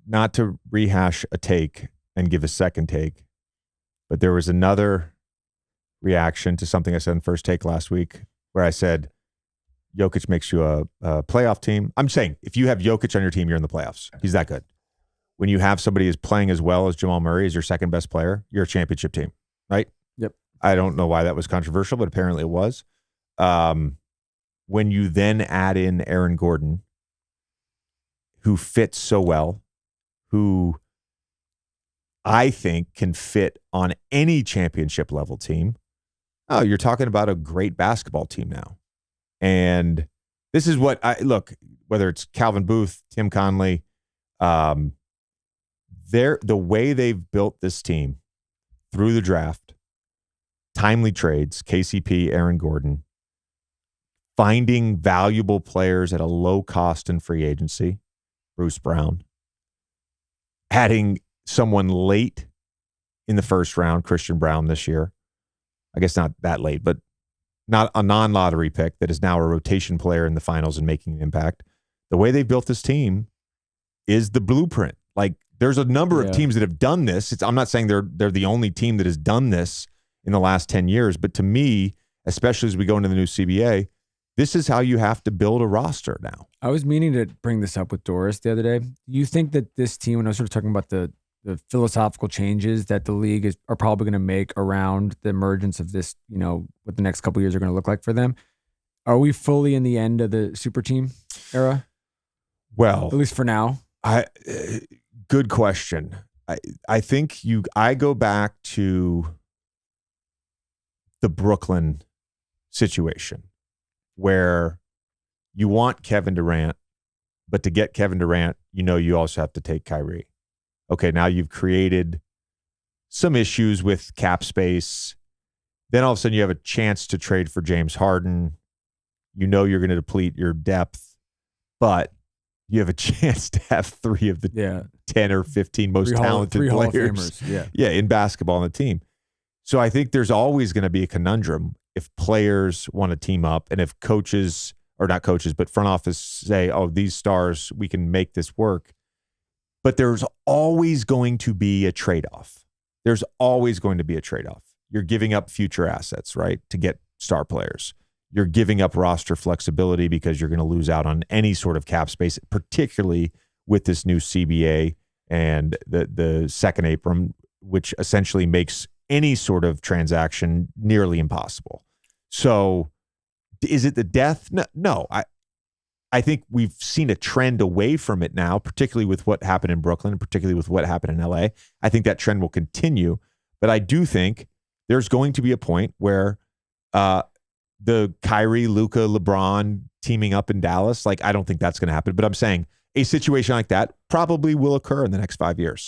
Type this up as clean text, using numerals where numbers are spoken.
not to rehash a take and give a second take, but there was another reaction to something I said in first take last week where I said, Jokic makes you a playoff team. I'm saying if you have Jokic on your team, you're in the playoffs. He's that good. When you have somebody who's playing as well as Jamal Murray as your second best player, you're a championship team, right? Yep. I don't know why that was controversial, but apparently it was. When you then add in Aaron Gordon, who fits so well, who I think can fit on any championship level team, oh, you're talking about a great basketball team now. And this is what look, whether it's Calvin Booth, Tim Conley, the way they've built this team through the draft, timely trades, KCP, Aaron Gordon, finding valuable players at a low cost in free agency, Bruce Brown, adding someone late in the first round, Christian Brown this year. I guess not that late, but not a non-lottery pick that is now a rotation player in the finals and making an impact. The way they built this team is the blueprint. Like, there's a number of teams that have done this. I'm not saying they're the only team that has done this in the last 10 years, but to me, especially as we go into the new CBA, this is how you have to build a roster now. I was meaning to bring this up with Doris the other day. Do you think that this team, when I was sort of talking about the philosophical changes that the league are probably going to make around the emergence of this, what the next couple of years are going to look like for them, are we fully in the end of the super team era? Well, at least for now. Good question. I think I go back to the Brooklyn situation where you want Kevin Durant, but to get Kevin Durant, you also have to take Kyrie. Okay, now you've created some issues with cap space. Then all of a sudden you have a chance to trade for James Harden. You're going to deplete your depth, but you have a chance to have 3 of the 10 or 15 most talented players in basketball on the team. So I think there's always going to be a conundrum if players want to team up and if coaches, or not coaches, but front office say, oh, these stars, we can make this work. But there's always going to be a trade-off. There's always going to be a trade-off. You're giving up future assets, right, to get star players. You're giving up roster flexibility because you're going to lose out on any sort of cap space, particularly with this new CBA and the second apron, which essentially makes any sort of transaction nearly impossible. So is it the death? No. I think we've seen a trend away from it now, particularly with what happened in Brooklyn, and particularly with what happened in LA. I think that trend will continue. But I do think there's going to be a point where the Kyrie, Luka, LeBron teaming up in Dallas, I don't think that's going to happen. But I'm saying a situation like that probably will occur in the next 5 years.